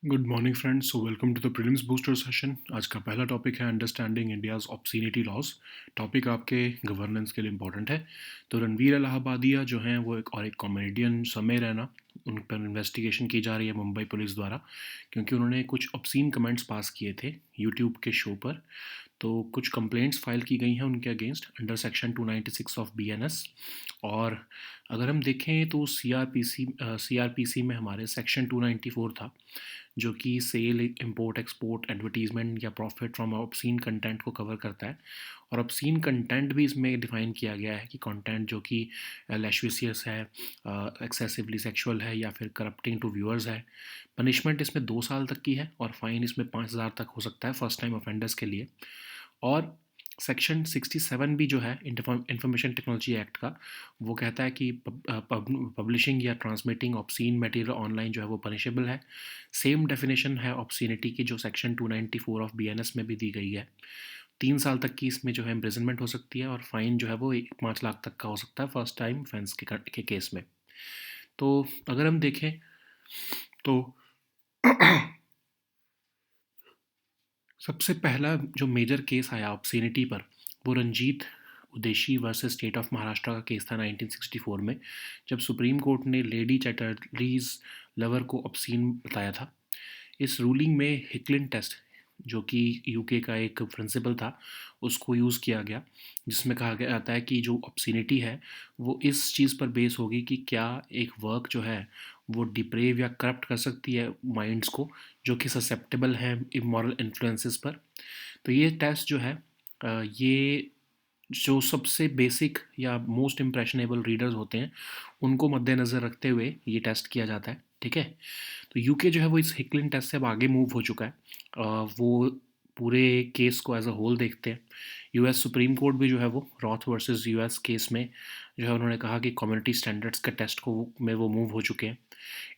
Good morning friends. So welcome to the prelims booster session. आज का पहला topic है understanding India's obscenity laws. Topic आपके governance के लिए इंपॉर्टेंट है। तो रणवीर इलाहाबादिया जो हैं वो एक कॉमेडियन समय रैना, उन पर इन्वेस्टिगेशन की जा रही है मुंबई पुलिस द्वारा, क्योंकि उन्होंने कुछ ऑब्सीन कमेंट्स पास किए थे यूट्यूब के शो पर। तो कुछ कंप्लेंट्स फाइल की गई हैं उनके against under section 296 of BNS. और अगर हम देखें तो सीआरपीसी में हमारे सेक्शन 294 था, जो कि सेल, इंपोर्ट, एक्सपोर्ट, एडवर्टीजमेंट या प्रॉफिट फ्रॉम ऑब्सीन कंटेंट को कवर करता है। और ऑब्सीन कंटेंट भी इसमें डिफाइन किया गया है कि कंटेंट जो कि लैशवियस है, एक्सेसिवली सेक्सुअल है या फिर करप्टिंग टू व्यूअर्स है। पनिशमेंट इसमें 2 साल तक की है और फाइन इसमें 5,000 तक हो सकता है फर्स्ट टाइम ऑफेंडर्स के लिए। और सेक्शन 67 भी जो है इंफॉर्मेशन टेक्नोलॉजी एक्ट का, वो कहता है कि पब्लिशिंग या ट्रांसमिटिंग ऑब्सीन मटेरियल ऑनलाइन जो है वो पनिशेबल है। सेम डेफिनेशन है ऑब्सीनिटी की जो सेक्शन 294 ऑफ बीएनएस में भी दी गई है। 3 साल तक की इसमें जो है इम्प्रिजनमेंट हो सकती है और फाइन जो है वो 5 लाख तक का हो सकता है फर्स्ट टाइम ऑफेंस के केस में। तो अगर हम देखें तो सबसे पहला जो मेजर केस आया ऑब्ससीनिटी पर, वो Ranjit Udeshi versus state of Maharashtra का केस था 1964 में, जब सुप्रीम कोर्ट ने लेडी चैटर्लीज लवर को ऑब्सीन बताया था। इस रूलिंग में हिकलिन टेस्ट, जो कि यूके का एक प्रिंसिपल था, उसको यूज़ किया गया, जिसमें कहा गया जाता है कि जो ऑब्ससीनिटी है वो इस चीज़ पर बेस होगी कि क्या एक वर्क जो है वो डिप्रेव या करप्ट कर सकती है माइंड्स को जो कि ससेप्टेबल हैं इमोरल इन्फ्लुएंसेस पर। तो ये टेस्ट जो है, ये जो सबसे बेसिक या मोस्ट इम्प्रेशनेबल रीडर्स होते हैं उनको मद्देनज़र रखते हुए ये टेस्ट किया जाता है। ठीक है। तो यूके जो है वो इस हिकलिन टेस्ट से अब आगे मूव हो चुका है। वो पूरे केस को एज अ होल देखते हैं। यूएस सुप्रीम कोर्ट भी जो है वो रॉथ वर्सेस यूएस केस में जो है उन्होंने कहा कि कम्युनिटी स्टैंडर्ड्स के टेस्ट को में वो मूव हो चुके हैं।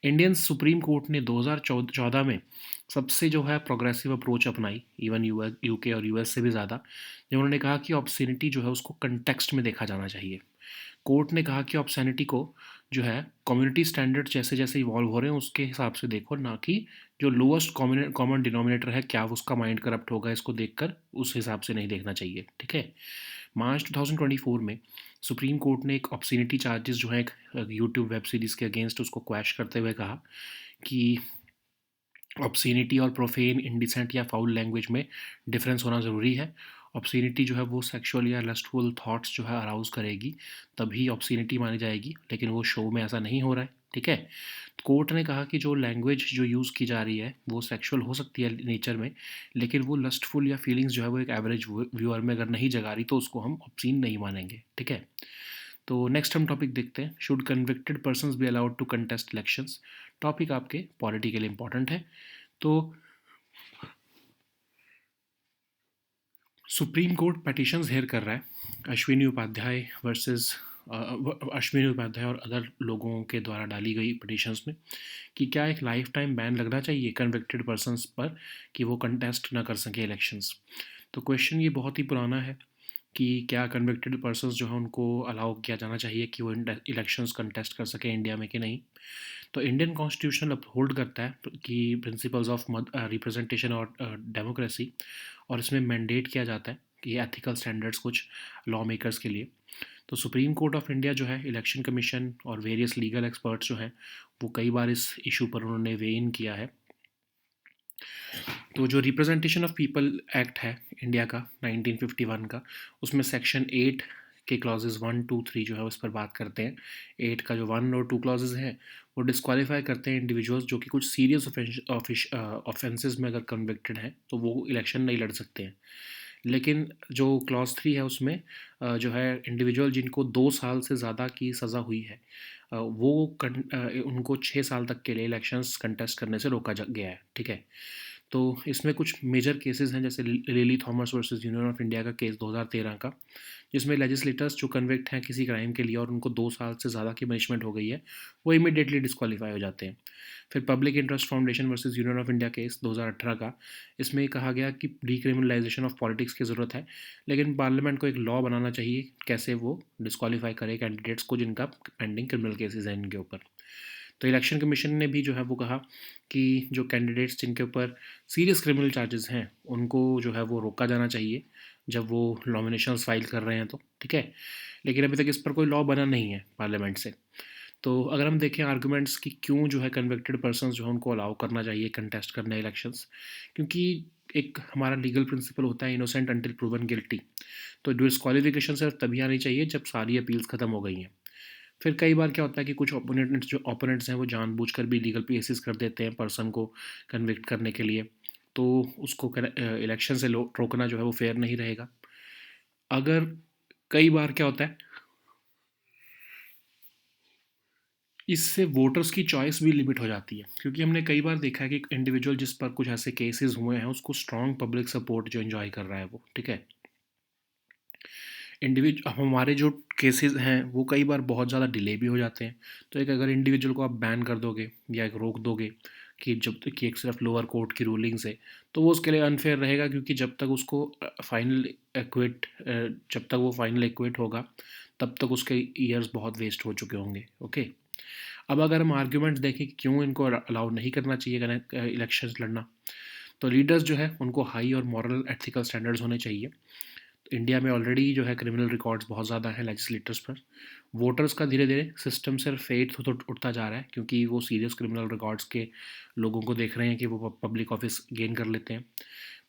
इंडियन सुप्रीम कोर्ट ने 2014 में सबसे जो है प्रोग्रेसिव अप्रोच अपनाई, इवन यूके और यूएस से भी ज़्यादा, जब उन्होंने कहा कि ऑब्ससीनिटी जो है उसको कंटेक्स्ट में देखा जाना चाहिए। कोर्ट ने कहा कि ऑब्सैनिटी को जो है कम्युनिटी स्टैंडर्ड जैसे जैसे इवॉल्व हो रहे हैं उसके हिसाब से देखो, ना कि जो लोएस्ट कॉमन डिनोमिनेटर है क्या उसका माइंड करप्ट होगा इसको देखकर उस हिसाब से नहीं देखना चाहिए। ठीक है। मार्च 2024 में सुप्रीम कोर्ट ने एक ऑब्ससीनिटी चार्जेस जो है एक यूट्यूब वेब सीरीज़ के अगेंस्ट उसको क्वैश करते हुए कहा कि ऑब्ससीनिटी और प्रोफेन, इंडिसेंट या फाउल लैंग्वेज में डिफरेंस होना ज़रूरी है। ऑब्ससीनिटी जो है वो सेक्सुअल या लस्टफुल थॉट्स जो है अराउज़ करेगी, तभी ऑब्ससीनिटी मानी जाएगी, लेकिन वो शो में ऐसा नहीं हो रहा है। ठीक है। कोर्ट ने कहा कि जो लैंग्वेज जो यूज़ की जा रही है वो सेक्सुअल हो सकती है नेचर में, लेकिन वो लस्टफुल या फीलिंग्स जो है वो एक एवरेज व्यूअर में अगर नहीं जगा रही तो उसको हम ऑब्सीन नहीं मानेंगे। ठीक है। तो नेक्स्ट हम टॉपिक देखते हैं, should convicted persons be allowed to contest elections. Topic आपके पॉलिटी के लिए इंपॉर्टेंट है। तो सुप्रीम कोर्ट पेटिशंस हेयर कर रहा है अश्विनी उपाध्याय वर्सेस अश्विनी उपाध्याय और अदर लोगों के द्वारा डाली गई पिटिशंस में कि क्या एक लाइफ टाइम बैन लगना चाहिए कन्विक्टेड पर्सनस पर कि वो कंटेस्ट ना कर सके इलेक्शंस। तो क्वेश्चन ये बहुत ही पुराना है कि क्या कन्विक्टेड पर्सनस जो है उनको अलाउ किया जाना चाहिए कि वो इलेक्शंस कंटेस्ट कर सके इंडिया में कि नहीं। तो इंडियन कॉन्स्टिट्यूशन अपहोल्ड करता है कि प्रिंसिपल्स ऑफ रिप्रेजेंटेशन और डेमोक्रेसी, और इसमें मैंडेट किया जाता है कि एथिकल स्टैंडर्ड्स कुछ लॉ मेकर्स के लिए। तो सुप्रीम कोर्ट ऑफ इंडिया जो है, इलेक्शन कमीशन और वेरियस लीगल एक्सपर्ट्स जो हैं वो कई बार इस इशू पर उन्होंने वे इन किया है। तो जो रिप्रेजेंटेशन ऑफ पीपल एक्ट है इंडिया का 1951 का, उसमें सेक्शन 8 के क्लॉजेज 1, 2, 3 जो है उस पर बात करते हैं। 8 का जो 1 और 2 क्लॉजेज हैं वो डिस्क्वालीफाई करते हैं इंडिविजुअल्स जो कि कुछ सीरियस ऑफेंसेस में अगर कन्विक्टेड हैं तो वो इलेक्शन नहीं लड़ सकते हैं। लेकिन जो क्लॉज 3 है उसमें जो है इंडिविजुअल जिनको 2 साल से ज़्यादा की सज़ा हुई है, उनको 6 साल तक के लिए इलेक्शंस कंटेस्ट करने से रोका गया है। ठीक है। तो इसमें कुछ मेजर केसेस हैं, जैसे lily Thomas versus union of India का केस 2013 का, जिसमें लेजिस्लेटर्स जो कन्विक्ट हैं किसी क्राइम के लिए और उनको 2 साल से ज़्यादा की पनिशमेंट हो गई है, वो इमीडिएटली डिस्क्वालीफाई हो जाते हैं। फिर public interest foundation versus union of India case 2018 का, इसमें कहा गया कि डिक्रिमिनलाइजेशन ऑफ पॉलिटिक्स की ज़रूरत है, लेकिन पार्लियामेंट को एक लॉ बनाना चाहिए कैसे वो डिस्क्वालीफाई करे कैंडिडेट्स को जिनका पेंडिंग क्रिमिनल केसेस हैं इनके ऊपर। तो इलेक्शन कमीशन ने भी जो है वो कहा कि जो कैंडिडेट्स जिनके ऊपर सीरियस क्रिमिनल चार्जेस हैं उनको जो है वो रोका जाना चाहिए जब वो नॉमिनेशंस फाइल कर रहे हैं, तो ठीक है। लेकिन अभी तक इस पर कोई लॉ बना नहीं है पार्लियामेंट से। तो अगर हम देखें आर्गूमेंट्स कि क्यों जो है कन्विक्टेड पर्सन्स जो है उनको अलाउ करना चाहिए कंटेस्ट करने इलेक्शंस, क्योंकि एक हमारा लीगल प्रिंसिपल होता है इनोसेंट अंटिल प्रूवन गिल्टी। तो डिस्क्वालिफिकेशन सिर्फ तभी आनी चाहिए जब सारी अपील्स ख़त्म हो गई हैं। फिर कई बार क्या होता है कि कुछ ओपोनेंट्स हैं वो जानबूझकर भी लीगल केसेस कर देते हैं पर्सन को कन्विक्ट करने के लिए। तो उसको इलेक्शन से रोकना जो है वो फेयर नहीं रहेगा। अगर कई बार क्या होता है, इससे वोटर्स की चॉइस भी लिमिट हो जाती है, क्योंकि हमने कई बार देखा है कि एक इंडिविजुअल जिस पर कुछ ऐसे केसेस हुए हैं उसको स्ट्रॉन्ग पब्लिक सपोर्ट जो एंजॉय कर रहा है वो, ठीक है। हमारे जो केसेस हैं वो कई बार बहुत ज़्यादा डिले भी हो जाते हैं। तो एक अगर इंडिविजुअल को आप बैन कर दोगे या एक रोक दोगे कि जब तक कि एक सिर्फ लोअर कोर्ट की रूलिंग से, तो वो उसके लिए अनफेयर रहेगा, क्योंकि जब तक उसको फाइनल एक्विट जब तक वो फाइनल एक्विट होगा तब तक उसके ईयर्स बहुत वेस्ट हो चुके होंगे। ओके, अब अगर हम आर्ग्यूमेंट्स देखें कि क्यों इनको अलाउ नहीं करना चाहिए इलेक्शंस लड़ना, तो लीडर्स जो है उनको हाई और मॉरल एथिकल स्टैंडर्ड्स होने चाहिए। इंडिया में ऑलरेडी जो है क्रिमिनल रिकॉर्ड्स बहुत ज़्यादा हैं लेजिस्लेटर्स पर। वोटर्स का धीरे धीरे सिस्टम से फेथ तो उठता जा रहा है, क्योंकि वो सीरियस क्रिमिनल रिकॉर्ड्स के लोगों को देख रहे हैं कि वो पब्लिक ऑफिस गेन कर लेते हैं।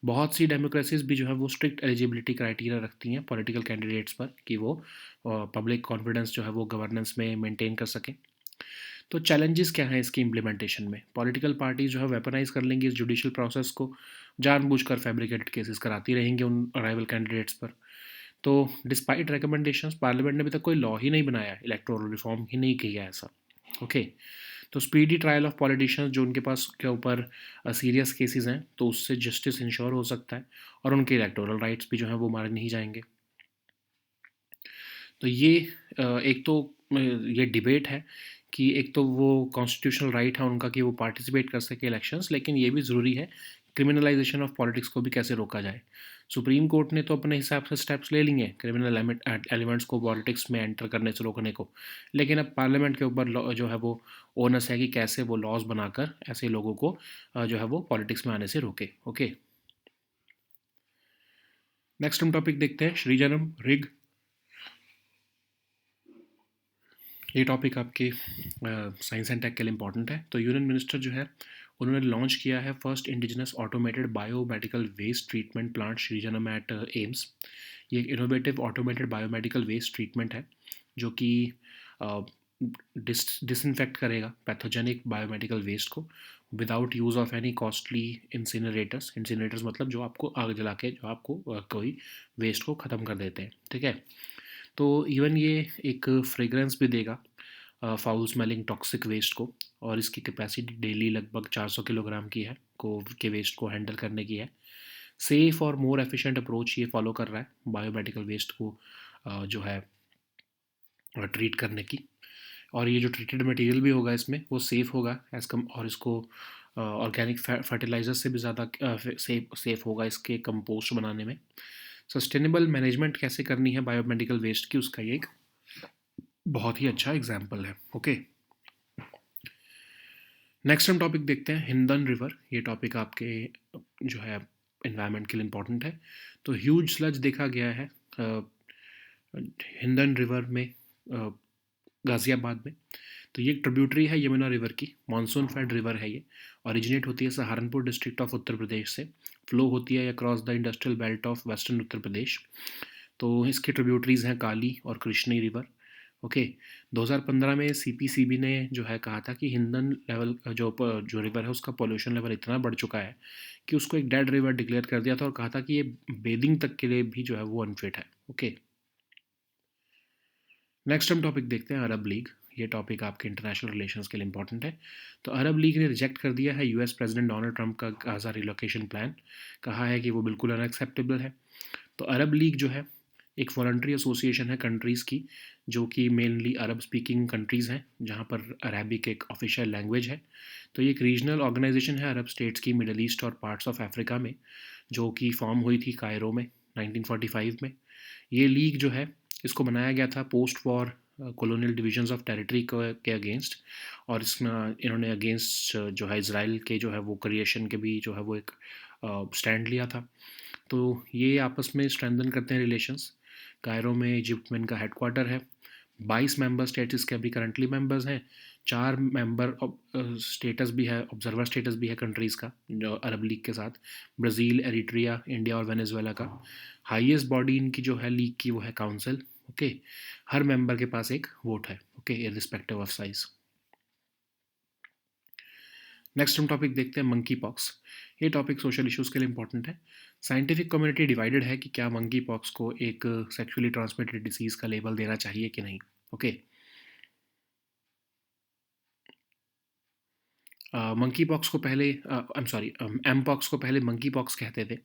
बहुत सी डेमोक्रेसीज भी जो है वो स्ट्रिक्ट एलिजिबिलिटी क्राइटेरिया रखती हैं पॉलिटिकल कैंडिडेट्स पर कि वो पब्लिक कॉन्फिडेंस जो है वो गवर्नेंस में मेंटेन कर सकें। तो चैलेंजेस क्या हैं इसकी इम्प्लीमेंटेशन में? पॉलिटिकल पार्टीज जो है वेपनाइज कर लेंगी इस जुडिशियल प्रोसेस को, जानबूझकर फैब्रिकेटेड केसेस कराती रहेंगे उन अराइवल कैंडिडेट्स पर। तो डिस्पाइट रिकमेंडेशंस पार्लियामेंट ने अभी तक कोई लॉ ही नहीं बनाया, इलेक्टोरल रिफॉर्म ही नहीं किया ऐसा। ओके, तो स्पीडी ट्रायल ऑफ पॉलिटिशियंस जो उनके पास के ऊपर सीरियस केसेस हैं, तो उससे जस्टिस इंश्योर हो सकता है और उनके इलेक्टोरल राइट्स भी जो हैं वो मारे नहीं जाएंगे। तो ये एक तो ये डिबेट है कि एक तो वो कॉन्स्टिट्यूशनल राइट है उनका कि वो पार्टिसिपेट कर सके इलेक्शंस, लेकिन ये भी ज़रूरी है क्रिमिनलाइजेशन ऑफ पॉलिटिक्स को भी कैसे रोका जाए। सुप्रीम कोर्ट ने तो अपने हिसाब से स्टेप्स ले लिए क्रिमिनल एलिमेंट्स को पॉलिटिक्स में एंटर करने से रोकने को, लेकिन अब पार्लियामेंट के ऊपर जो है वो ओनस है कि कैसे वो लॉज बनाकर ऐसे लोगों को जो है वो पॉलिटिक्स में आने से रोके। ओके, नेक्स्ट हम टॉपिक देखते हैं श्रीजनम रिग। ये टॉपिक आपके साइंस एंड टेक के लिए इंपॉर्टेंट है। तो यूनियन मिनिस्टर जो है उन्होंने लॉन्च किया है first indigenous automated biomedical waste treatment plant Srijanam at AIIMS. ये एक innovative automated biomedical waste treatment है जो कि डिसइंफेक्ट करेगा पैथोजेनिक बायोमेडिकल वेस्ट को without use of any costly incinerators मतलब जो आपको आग जला के जो आपको कोई वेस्ट को ख़त्म कर देते हैं, ठीक है। तो इवन ये एक फ्रेगरेंस भी देगा फाउल स्मेलिंग टॉक्सिक वेस्ट को, और इसकी कैपेसिटी डेली लगभग 400 किलोग्राम की है के वेस्ट को हैंडल करने की है। सेफ़ और मोर एफिशिएंट अप्रोच ये फॉलो कर रहा है बायोमेडिकल वेस्ट को जो है ट्रीट करने की। और ये जो ट्रीटेड मटेरियल भी होगा इसमें वो सेफ़ होगा एज कम, और इसको ऑर्गेनिक फर्टिलाइज़र से भी ज़्यादा सेफ़ होगा इसके कंपोस्ट बनाने में। सस्टेनेबल मैनेजमेंट कैसे करनी है बायोमेडिकल वेस्ट की, उसका ये एक बहुत ही अच्छा एग्जाम्पल है। ओके, नेक्स्ट हम टॉपिक देखते हैं हिंदन रिवर। ये टॉपिक आपके जो है इन्वायरमेंट के लिए इम्पोर्टेंट है। तो ह्यूज स्लज देखा गया है हिंदन रिवर में गाज़ियाबाद में। तो ये एक ट्रिब्यूटरी है यमुना रिवर की, मानसून फेड रिवर है ये। ओरिजिनेट होती है सहारनपुर डिस्ट्रिक्ट ऑफ उत्तर प्रदेश से, फ्लो होती है across the industrial belt of western Uttar Pradesh. तो इसके ट्रिब्यूटरीज़ हैं काली और कृष्णी रिवर। ओके, 2015 में सीपीसीबी ने जो है कहा था कि हिंदन लेवल जो रिवर है उसका पॉल्यूशन लेवल इतना बढ़ चुका है कि उसको एक डेड रिवर डिक्लेयर कर दिया था, और कहा था कि ये बेदिंग तक के लिए भी जो है वो अनफिट है। ओके, नेक्स्ट हम टॉपिक देखते हैं अरब लीग। ये टॉपिक आपके इंटरनेशनल रिलेशंस के लिए इंपॉर्टेंट है। तो अरब लीग ने रिजेक्ट कर दिया है यूएस प्रेसिडेंट डोनाल्ड ट्रंप का गाज़ा रिलोकेशन प्लान। कहा है कि वो बिल्कुल अनएक्सेप्टेबल है। तो अरब लीग जो है एक वॉलंटरी एसोसिएशन है कंट्रीज़ की, जो कि मेनली अरब स्पीकिंग कंट्रीज़ हैं जहाँ पर अरबिक एक ऑफिशियल लैंग्वेज है। तो ये एक रीजनल ऑर्गेनाइजेशन है अरब स्टेट्स की मिडल ईस्ट और पार्ट्स ऑफ अफ्रीका में, जो कि फॉर्म हुई थी कायरो में 1945 में। ये लीग जो है इसको बनाया गया था post war colonial divisions of territory के अगेंस्ट, और इसमें इन्होंने अगेंस्ट जो है इसराइल के जो है वो क्रिएशन के भी जो है वो एक स्टैंड लिया था। तो ये आपस में स्ट्रेंथन करते हैं रिलेशंस। कायरो में इजिप्ट में इनका हेडक्वार्टर है। 22 मेंबर स्टेट्स इसके अभी करंटली मेंबर्स हैं। 4 मेंबर स्टेटस भी है, ऑब्जर्वर स्टेटस भी है कंट्रीज़ का जो अरब लीग के साथ, ब्राज़ील, एरिट्रिया, इंडिया और वेनेजुएला का। हाईएस्ट बॉडी इनकी जो है लीग की वो है काउंसिल। ओके, हर मेंबर के पास एक वोट है। Okay, irrespective of size. Next हम टॉपिक देखते हैं मंकी पॉक्स। ये टॉपिक सोशल इश्यूज़ के लिए इंपॉर्टेंट है। साइंटिफिक कम्युनिटी डिवाइडेड है कि क्या मंकी पॉक्स को एक सेक्सुअली ट्रांसमिटेड डिसीज़ का लेबल देना चाहिए कि नहीं। ओके, मंकी पॉक्स को पहले I am sorry mpox को पहले मंकी पॉक्स कहते थे।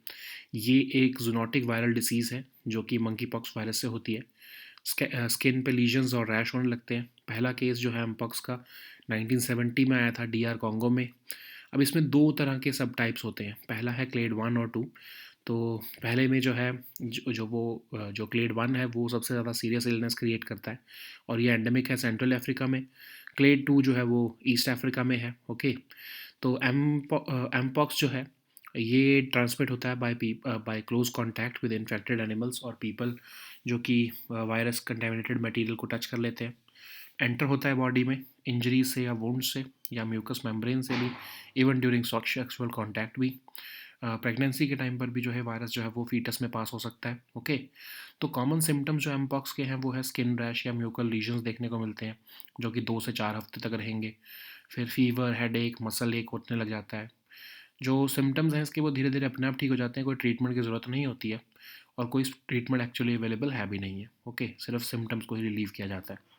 ये एक जूनोटिक वायरल डिसीज़ है जो कि मंकी पॉक्स वायरस से होती है। स्किन पे लीजन्स और रैश होने लगते हैं। पहला केस जो है एम पॉक्स का 1970 में आया था डीआर कॉन्गो में। अब इसमें दो तरह के सब टाइप्स होते हैं। पहला है क्लेड 1 और 2। तो पहले में जो है जो क्लेड 1 है वो सबसे ज़्यादा सीरियस इलनेस क्रिएट करता है, और ये एंडेमिक है सेंट्रल अफ्रीका में। क्लेड 2 जो है वो ईस्ट अफ्रीका में है। ओके, तो एम पॉक्स जो है ये ट्रांसमिट होता है by close contact with infected animals और पीपल जो कि वायरस कंटेमिनेटेड मटेरियल को टच कर लेते हैं। एंटर होता है बॉडी में इंजरी से या वुंड से या म्यूकस मेम्ब्रेन से भी, इवन ड्यूरिंग सेक्सुअल कॉन्टैक्ट भी। प्रेगनेंसी के टाइम पर भी जो है वायरस जो है वो फीटस में पास हो सकता है। ओके, तो कॉमन सिम्टम्स जो एम पॉक्स के हैं वो है स्किन रैश या म्यूकल लीजन्स देखने को मिलते हैं जो कि 2 से 4 हफ्ते तक रहेंगे। फिर फीवर, हेडेक, मसल एक होने लग जाता है। जो सिम्टम्स हैं इसके वो धीरे धीरे अपने आप ठीक हो जाते हैं, कोई ट्रीटमेंट की ज़रूरत नहीं होती है, और कोई ट्रीटमेंट एक्चुअली अवेलेबल है भी नहीं है। ओके, सिर्फ सिम्टम्स को ही रिलीव किया जाता है।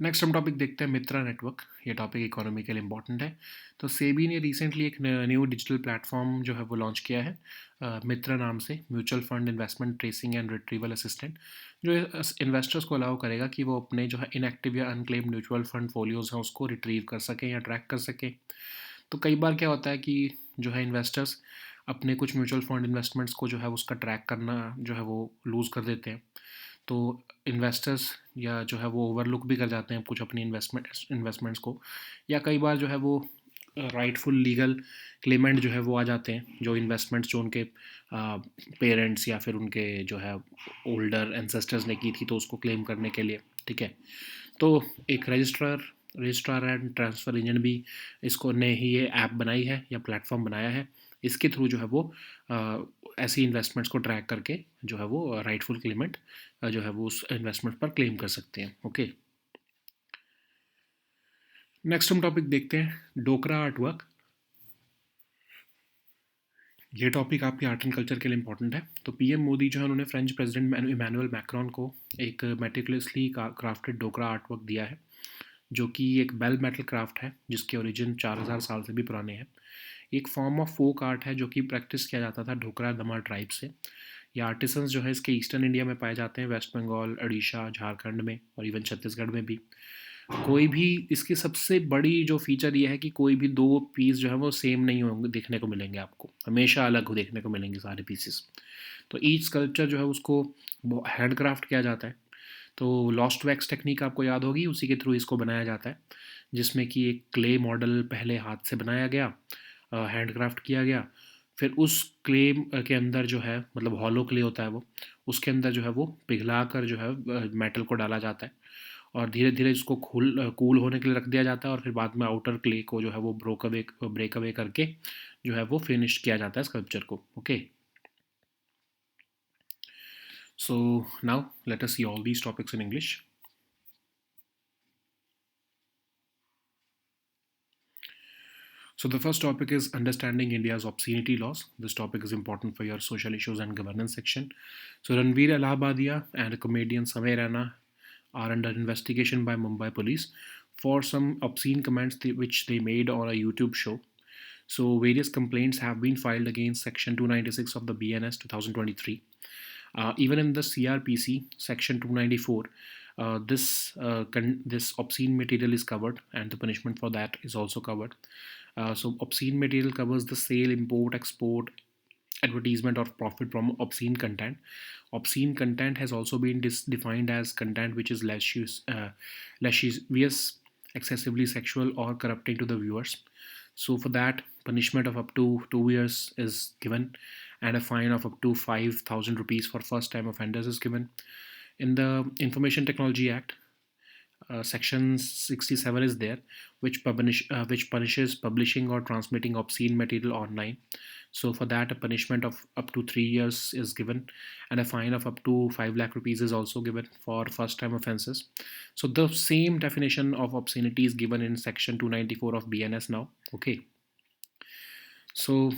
नेक्स्ट हम टॉपिक देखते हैं मित्रा नेटवर्क। ये टॉपिक इकोनॉमी के लिए इंपॉर्टेंट है। तो सेबी ने रिसेंटली एक न्यू डिजिटल प्लेटफॉर्म जो है वो लॉन्च किया है मित्रा नाम से, mutual fund investment tracing and retrieval assistant, जो इन्वेस्टर्स को अलाउ करेगा कि वो अपने जो है इनएक्टिव या अनक्लेम्ड म्यूचुअल फंड फोलियोज हैं उसको रिट्रीव कर सकें या ट्रैक कर सकें। तो कई बार क्या होता है कि जो है इन्वेस्टर्स अपने कुछ म्यूचुअल फंड इन्वेस्टमेंट्स को जो है उसका ट्रैक करना जो है वो लूज़ कर देते हैं। तो इन्वेस्टर्स या जो है वो ओवरलुक भी कर जाते हैं कुछ अपनी इन्वेस्टमेंट्स को, या कई बार जो है वो राइटफुल लीगल क्लेमेंट जो है वो आ जाते हैं, जो इन्वेस्टमेंट्स जो उनके पेरेंट्स या फिर उनके जो है ओल्डर एंसेस्टर्स ने की थी तो उसको क्लेम करने के लिए। ठीक है, तो एक रजिस्ट्रार एंड ट्रांसफ़र इंजन भी इसको ने ही ये ऐप बनाई है या प्लेटफॉर्म बनाया है। इसके थ्रू जो है वो ऐसी इन्वेस्टमेंट्स को ट्रैक करके जो है वो राइटफुल क्लेमेंट जो है वो उस इन्वेस्टमेंट पर क्लेम कर सकते हैं। ओके, नेक्स्ट हम टॉपिक देखते हैं डोकरा आर्ट वर्क। ये टॉपिक आपके आर्ट एंड कल्चर के लिए इंपॉर्टेंट है। तो पीएम मोदी जो है उन्होंने फ्रेंच प्रेसिडेंट इमानुअल मैक्रोन को एक मेटिकुलसली क्राफ्टेड डोकरा आर्ट वर्क दिया है, जो कि एक बेल मेटल क्राफ्ट है जिसके ओरिजिन 4000 साल से भी पुराने हैं। एक फॉर्म ऑफ फोक आर्ट है जो कि प्रैक्टिस किया जाता था ढोकरा दमा ट्राइब से। ये आर्टिसंस जो है इसके ईस्टर्न इंडिया में पाए जाते हैं, वेस्ट बंगाल, उड़ीसा, झारखंड में और इवन छत्तीसगढ़ में भी। कोई भी इसकी सबसे बड़ी जो फीचर ये है कि कोई भी दो पीस जो है वो सेम नहीं होंगे, देखने को मिलेंगे आपको, हमेशा अलग हो देखने को मिलेंगे सारे पीसेस। तो ईच स्कल्पचर जो है उसको हैंड क्राफ्ट किया जाता है। तो लॉस्ट वैक्स टेक्निक आपको याद होगी, उसी के थ्रू इसको बनाया जाता है, जिसमें कि एक क्ले मॉडल पहले हाथ से बनाया गया, हैंड क्राफ्ट किया गया। फिर उस क्ले के अंदर जो है मतलब हॉलो क्ले होता है वो, उसके अंदर जो है वो पिघला कर जो है मेटल को डाला जाता है, और धीरे धीरे इसको कूल होने के लिए रख दिया जाता है, और फिर बाद में आउटर क्ले को जो है वो ब्रेक अवे करके जो है वो फिनिश किया जाता है स्कल्पचर को। Okay, so now let us see all these topics in English. So the first topic is understanding India's obscenity laws. This topic is important for your social issues and governance section. So Ranveer Allahabadia and comedian Samay Rana are under investigation by Mumbai police for some obscene comments which they made on a YouTube show. So various complaints have been filed against Section 296 of the BNS 2023. Even in the CRPC Section 294, this obscene material is covered, and the punishment for that is also covered. So obscene material covers the sale, import, export, advertisement or profit from obscene content. Obscene content has also been defined as content which is lascivious, excessively sexual, or corrupting to the viewers. So for that, punishment of up to 2 years is given, and a fine of up to 5,000 rupees for first-time offenders is given. In the Information Technology Act, Section 67 is there, which punishes publishing or transmitting obscene material online. So for that, a punishment of up to 3 years is given, and a fine of up to 5 lakh rupees is also given for first-time offences. So the same definition of obscenity is given in Section 294 of BNS now. Okay. So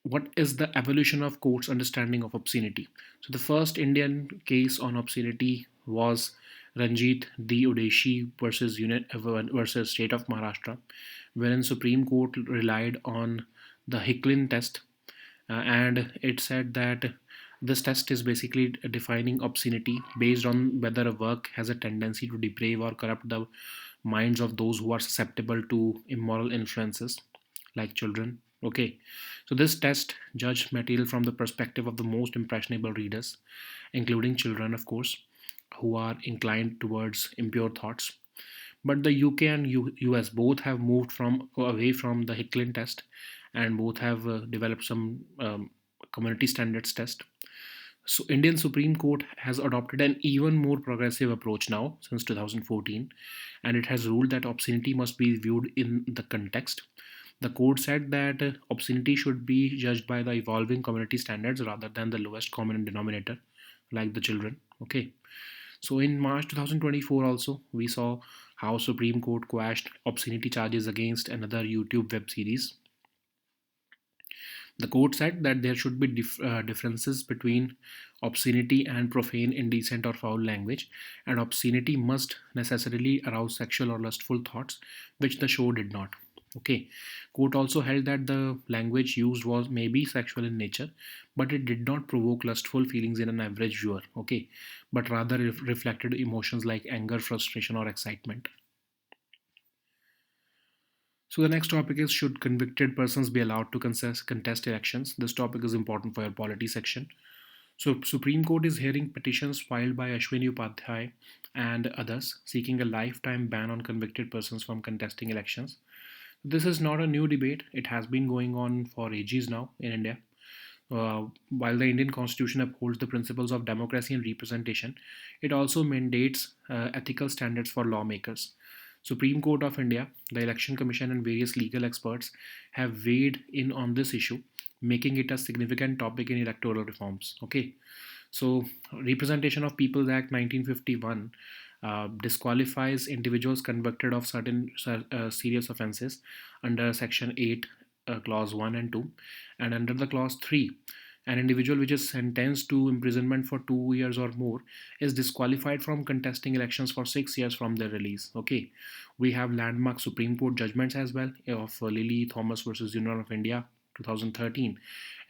what is the evolution of court's understanding of obscenity? So the first Indian case on obscenity was Ranjit D. Udeshi versus State of Maharashtra, wherein Supreme Court relied on the Hicklin test, and it said that this test is basically defining obscenity based on whether a work has a tendency to deprave or corrupt the minds of those who are susceptible to immoral influences, like children. Okay, so this test judged material from the perspective of the most impressionable readers, including children, of course, who are inclined towards impure thoughts. But the UK and US both have moved from away from the Hicklin test, and both have developed some community standards test. So Indian Supreme Court has adopted an even more progressive approach now since 2014, and it has ruled that obscenity must be viewed in the context. The court said that obscenity should be judged by the evolving community standards rather than the lowest common denominator, like the children. Okay. So in March 2024, also we saw how Supreme Court quashed obscenity charges against another YouTube web series. The court said that there should be differences between obscenity and profane, indecent, or foul language, and obscenity must necessarily arouse sexual or lustful thoughts, which the show did not. Okay, court also held that the language used was maybe sexual in nature, but it did not provoke lustful feelings in an average viewer. Okay, but rather reflected emotions like anger, frustration, or excitement. So the next topic is, should convicted persons be allowed to contest elections? This topic is important for your polity section. So Supreme Court is hearing petitions filed by Ashwini Upadhyay and others seeking a lifetime ban on convicted persons from contesting elections. This is not a new debate. It has been going on for ages now in India. While the Indian Constitution upholds the principles of democracy and representation, it also mandates ethical standards for lawmakers. Supreme Court of India, the Election Commission, and various legal experts have weighed in on this issue, making it a significant topic in electoral reforms. Okay, so Representation of Peoples Act 1951 disqualifies individuals convicted of certain serious offences under Section 8, Clause 1 and 2, and under the Clause 3. An individual which is sentenced to imprisonment for 2 years or more is disqualified from contesting elections for 6 years from their release. Okay, we have landmark Supreme Court judgments as well of Lily Thomas versus Union of India 2013,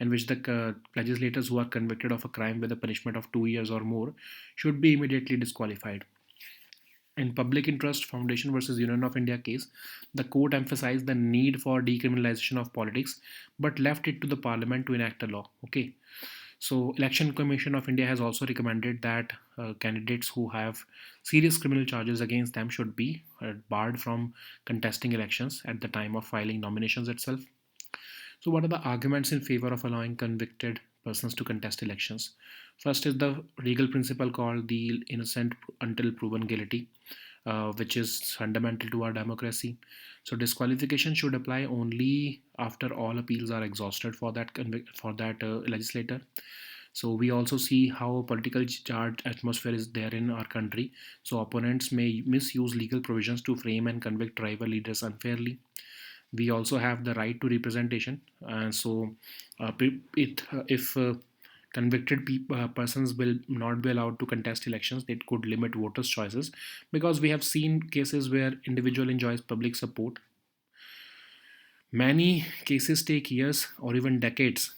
in which the legislators who are convicted of a crime with a punishment of 2 years or more should be immediately disqualified. In Public Interest Foundation versus Union of India case, the court emphasized the need for decriminalization of politics, but left it to the parliament to enact a law. Okay. So, Election Commission of India has also recommended that candidates who have serious criminal charges against them should be barred from contesting elections at the time of filing nominations itself. So, what are the arguments in favor of allowing convicted persons to contest elections? First is the legal principle called the innocent until proven guilty, which is fundamental to our democracy. So, disqualification should apply only after all appeals are exhausted for that legislator. So we also see how political charged atmosphere is there in our country. So opponents may misuse legal provisions to frame and convict rival leaders unfairly. We also have the right to representation. If convicted persons will not be allowed to contest elections, it could limit voters' choices, because we have seen cases where individual enjoys public support. Many cases take years or even decades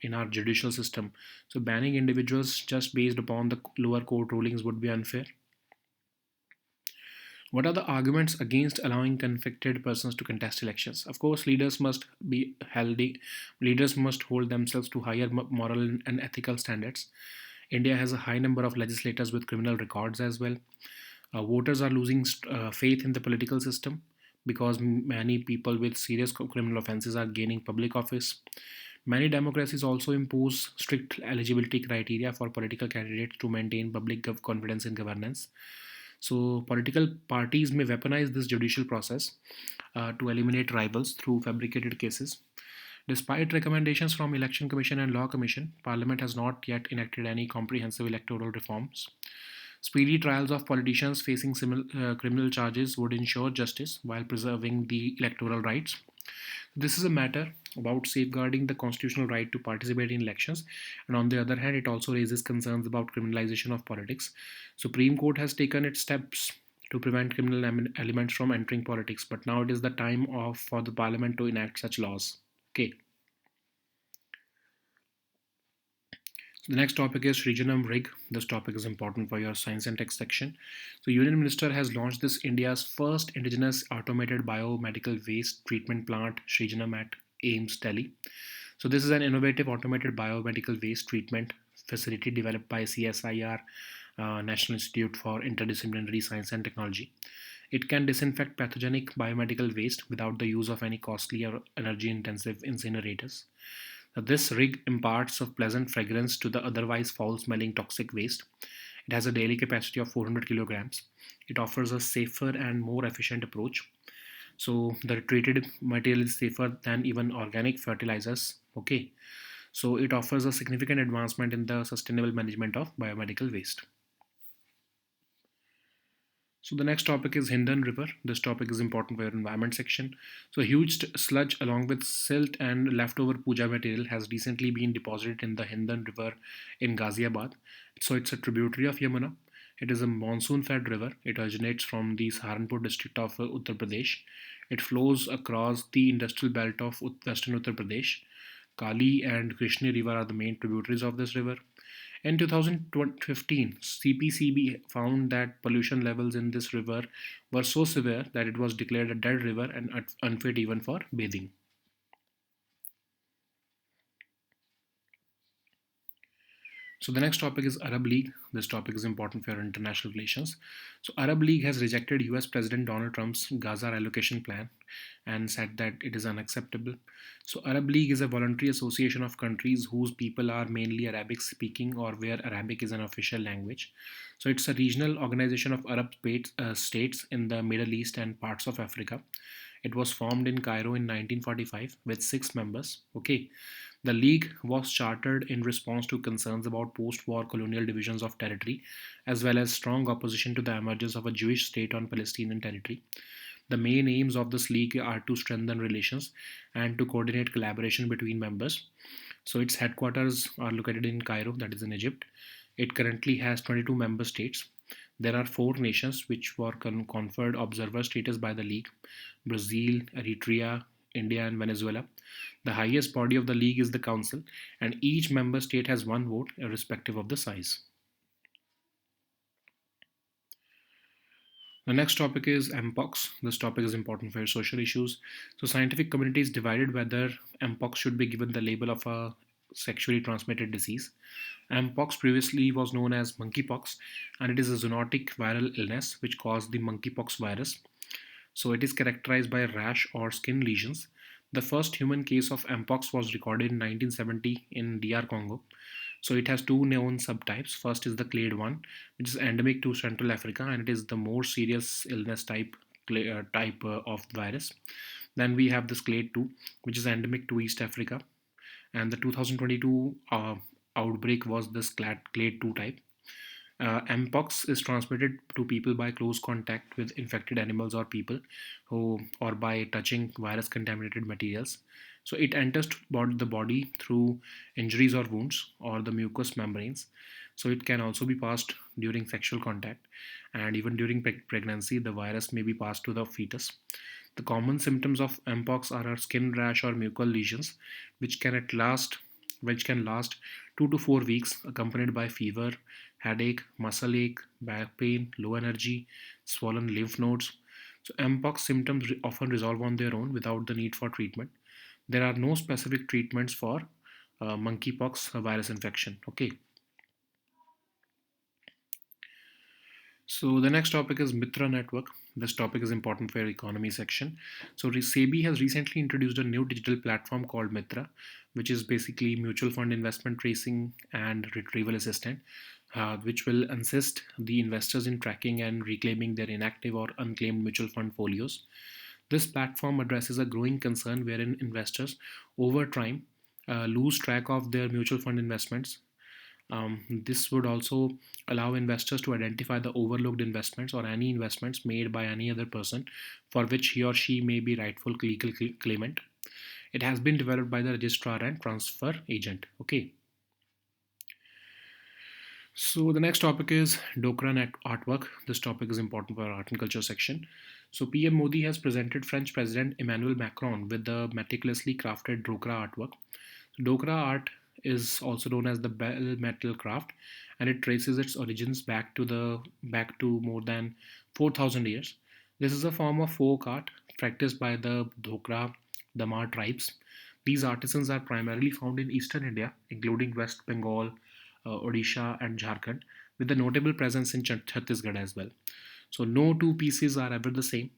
in our judicial system. So banning individuals just based upon the lower court rulings would be unfair. What are the arguments against allowing convicted persons to contest elections? Of course, leaders must hold themselves to higher moral and ethical standards. India has a high number of legislators with criminal records as well. Voters are losing faith in the political system because many people with serious criminal offenses are gaining public office. Many democracies also impose strict eligibility criteria for political candidates to maintain public confidence in governance. So, political parties may weaponize this judicial process to eliminate rivals through fabricated cases. Despite recommendations from Election Commission and Law Commission, Parliament has not yet enacted any comprehensive electoral reforms. Speedy trials of politicians facing criminal charges would ensure justice while preserving the electoral rights. This is a matter about safeguarding the constitutional right to participate in elections, and on the other hand, it also raises concerns about criminalization of politics. Supreme Court has taken its steps to prevent criminal elements from entering politics, but now it is the time for the parliament to enact such laws. Okay. So the next topic is Regionum Rig. This topic is important for your science and tech section. So Union Minister has launched this India's first indigenous automated biomedical waste treatment plant, Regionum at AIMS, Delhi. So this is an innovative automated biomedical waste treatment facility developed by CSIR, National Institute for Interdisciplinary Science and Technology. It can disinfect pathogenic biomedical waste without the use of any costly or energy intensive incinerators. This rig imparts a pleasant fragrance to the otherwise foul smelling toxic waste. It has a daily capacity of 400 kilograms. It offers a safer and more efficient approach. So the treated material is safer than even organic fertilizers. Okay. So it offers a significant advancement in the sustainable management of biomedical waste. So the next topic is Hindon River. This topic is important for your environment section. So a huge sludge along with silt and leftover puja material has recently been deposited in the Hindon River in Ghaziabad. So it's a tributary of Yamuna. It is a monsoon-fed river. It originates from the Saharanpur district of Uttar Pradesh. It flows across the industrial belt of western Uttar Pradesh. Kali and Krishna River are the main tributaries of this river. In 2015, CPCB found that pollution levels in this river were so severe that it was declared a dead river and unfit even for bathing. So the next topic is Arab League. This topic is important for your international relations. So Arab League has rejected US President Donald Trump's Gaza relocation plan and said that it is unacceptable. So Arab League is a voluntary association of countries whose people are mainly Arabic speaking or where Arabic is an official language. So it's a regional organization of Arab states in the Middle East and parts of Africa. It was formed in Cairo in 1945 with 6 members. Okay, the League was chartered in response to concerns about post war colonial divisions of territory, as well as strong opposition to the emergence of a Jewish state on Palestinian territory. The main aims of this league are to strengthen relations and to coordinate collaboration between members. So, its headquarters are located in Cairo, that is in Egypt. It currently has 22 member states. There are 4 nations which were conferred observer status by the League: Brazil, Eritrea, India, and Venezuela. The highest body of the League is the Council, and each member state has 1 vote, irrespective of the size. The next topic is Mpox. This topic is important for social issues. So, scientific community is divided whether Mpox should be given the label of a sexually transmitted disease. Mpox previously was known as monkeypox, and it is a zoonotic viral illness which caused the monkeypox virus. So it is characterized by rash or skin lesions. The first human case of Mpox was recorded in 1970 in DR Congo. So it has 2 known subtypes. First is the clade 1, which is endemic to Central Africa, and it is the more serious illness type of virus. Then we have this clade 2, which is endemic to East Africa, and the 2022 outbreak was this clade 2 type. Mpox is transmitted to people by close contact with infected animals or people, or by touching virus contaminated materials. So it enters the body through injuries or wounds or the mucous membranes. So it can also be passed during sexual contact, and even during pregnancy, the virus may be passed to the fetus. The common symptoms of Mpox are a skin rash or mucal lesions, which can last 2 to 4 weeks, accompanied by fever, headache, muscle ache, back pain, low energy, swollen lymph nodes. So mpox symptoms often resolve on their own without the need for treatment. There are no specific treatments for monkeypox virus infection. Okay. So the next topic is Mitra Network. This topic is important for your economy section. So SEBI has recently introduced a new digital platform called Mitra, which is basically mutual fund investment tracing and retrieval assistant, which will assist the investors in tracking and reclaiming their inactive or unclaimed mutual fund folios. This platform addresses a growing concern wherein investors over time lose track of their mutual fund investments. This would also allow investors to identify the overlooked investments or any investments made by any other person for which he or she may be rightful legal claimant. It has been developed by the registrar and transfer agent. Okay. So the next topic is Dokra Net artwork. This topic is important for our art and culture section. So PM Modi has presented French President Emmanuel Macron with the meticulously crafted Dokra artwork. Dokra art is also known as the bell metal craft, and it traces its origins back to more than 4,000 years. This is a form of folk art practiced by the Dhokra Damar tribes. These artisans are primarily found in eastern India, including West Bengal, Odisha, and Jharkhand, with a notable presence in Chhattisgarh as well. So, no two pieces are ever the same.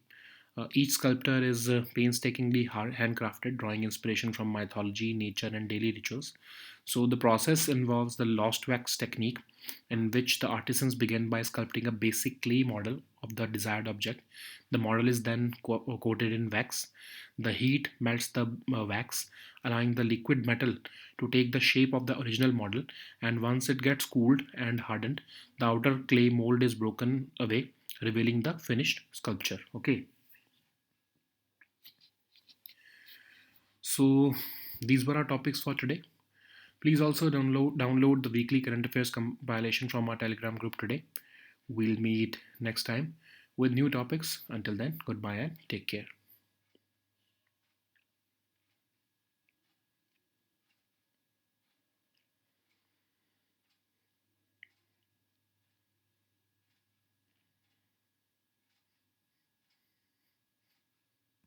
Each sculptor is painstakingly handcrafted, drawing inspiration from mythology, nature, and daily rituals. So, the process involves the lost wax technique, in which the artisans begin by sculpting a basic clay model of the desired object. The model is then coated in wax. The heat melts the wax, allowing the liquid metal to take the shape of the original model. And once it gets cooled and hardened, the outer clay mold is broken away, revealing the finished sculpture. Okay. So these were our topics for today. Please also download the weekly current affairs compilation from our Telegram group today. We'll meet next time with new topics. Until then, goodbye and take care.